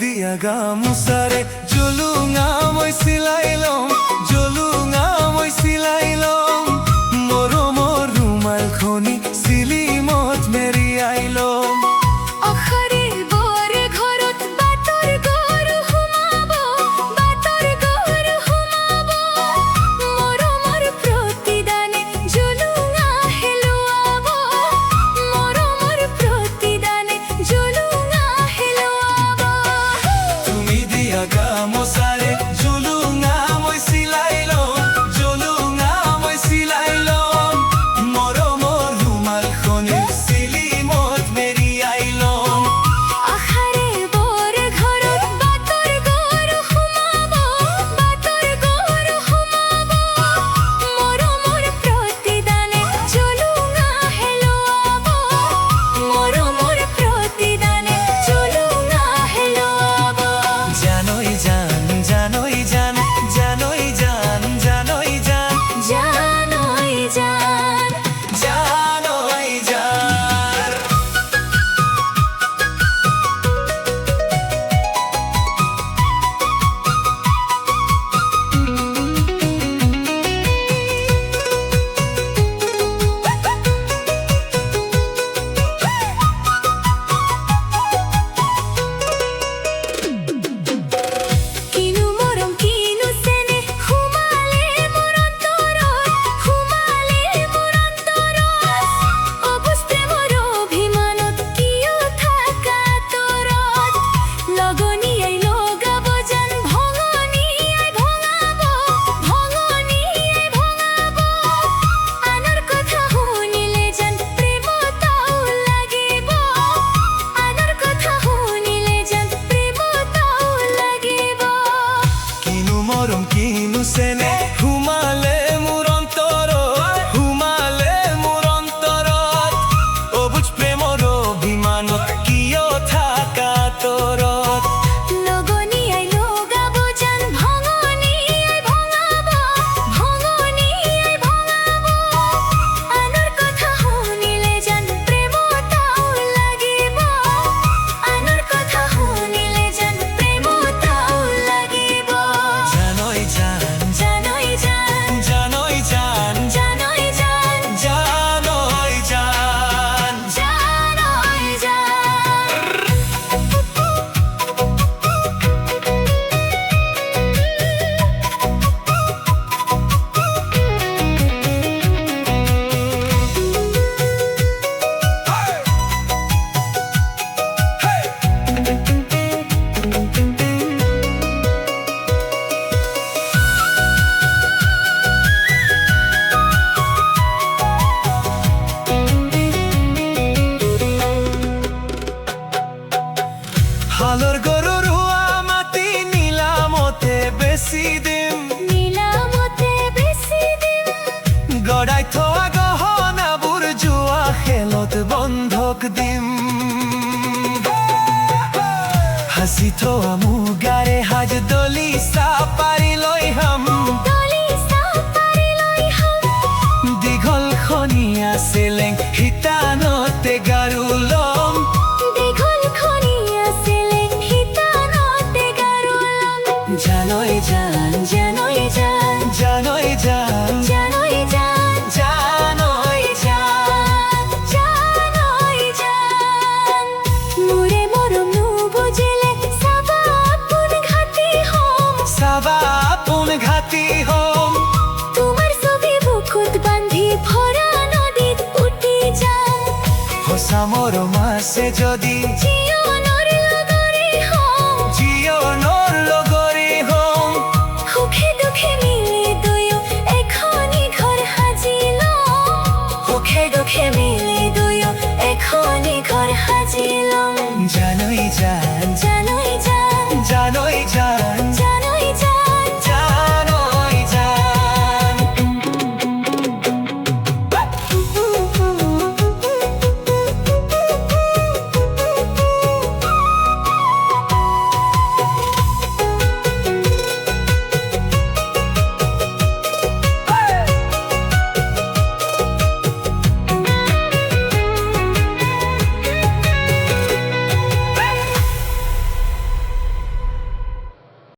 দিয়া গামোচাৰে জুলুঙা মই চিলাই লম, জুলুঙা মই চিলাই লম, মৰমৰ ৰুমালখনি চিলিমত মেৰিয়াই লম। অখাৰে বৰ ঘৰত বাটৰ গৰু সোমাব, বাটৰ গৰু সোমাব, মৰমৰ প্ৰতিদানে জুলুঙা হেলুৱাব, মৰমৰ প্ৰতিদানে জুলুঙা হেলুৱাব। তুমি দিয়া গামোচাৰে জুলুঙা মই চিলাই লম, জুলুঙা মই চিলাই লম, মৰমৰ ৰুমালখনি চিলিমত মেৰিয়াই লম। আখাৰে বৰ ঘৰত বাটৰ গৰু সোমাব, বাটৰ গৰু সোমাব, মৰমৰ প্ৰতিদানে জুলুঙা হেলুৱাব, মৰমৰ প্ৰতিদানে জুলুঙা হেলুৱাব। জানৈ জান, জানৈ জান, জানৈ জান, জানৈ জান, জানৈ জান, জানৈ জান। কিনু মৰম কিনু চেনে সোমালে মোৰ অন্তৰত, সোমালে মোৰ অন্তৰত, অবুজ প্ৰেমৰ অভিমানত কিয় থাকা তৰত, লগনীয়াই লগাব জান ভঙনীয়াই ভঙাব, ভঙনীয়াই ভঙাব, আনৰ কথা শুনিলে জান প্ৰেমতাও লাগিব, আনৰ কথা শুনিলে জান প্ৰেমতাও লাগিব। কিনু মৰম কিনু চেনে সোমালে মোৰ অন্তৰত, সোমালে মোৰ অন্তৰত, অবুজ প্ৰেমৰ অভিমানত কিয় থাকা তৰত, লগনীয়াই লগাব জান ভঙনীয়াই ভঙাব, ভঙনীয়াই ভঙাব, আনৰ কথা শুনিলে জান প্ৰেমতাও লাগিব, আনৰ কথা শুনিলে জান প্ৰেমতাও লাগিব। জানৈ জান, জানৈ জান, জানৈ জান, জানৈ জান, জানৈ জান। জানৈ জান। হালৰ গৰু ৰোৱা মাটি নিলামতে বেছি দিম, নিলামতে বেছি দিম, গড়াই থোৱা গহনাবোৰ জুৱা খেলত বন্ধক দিম, সাজি থোৱা মুগাৰে সাজ দলিচা পাৰি লৈ হাম, দলিচা পাৰি লৈ হাম, দীঘলখনীয়া চেলেং শিতানতে গাৰু লম, দীঘলখনীয়া চেলেং শিতানতে গাৰু লম। জানৈ জান, জানৈ জান, জানৈ জান, জানৈ জান, জানৈ জান। জানৈ জান। মোৰে মৰম নুবুজিলে চাবা আপোন ঘাটি হম, চাবা আপোন ঘাটি হম, তোমাৰ ছবি বুকুত বান্ধি ভৰা নদীত উটি যাম, সঁচা মৰম আছে যদি জীৱনৰ লগৰী হম, জীৱনৰ লগৰী হম, সুখে দুখে মিলি দুয়ো এখনি ঘৰ সাজি লম, সুখে দুখে মিলি দুয়ো এখনি ঘৰ সাজি লম। জানৈ জান,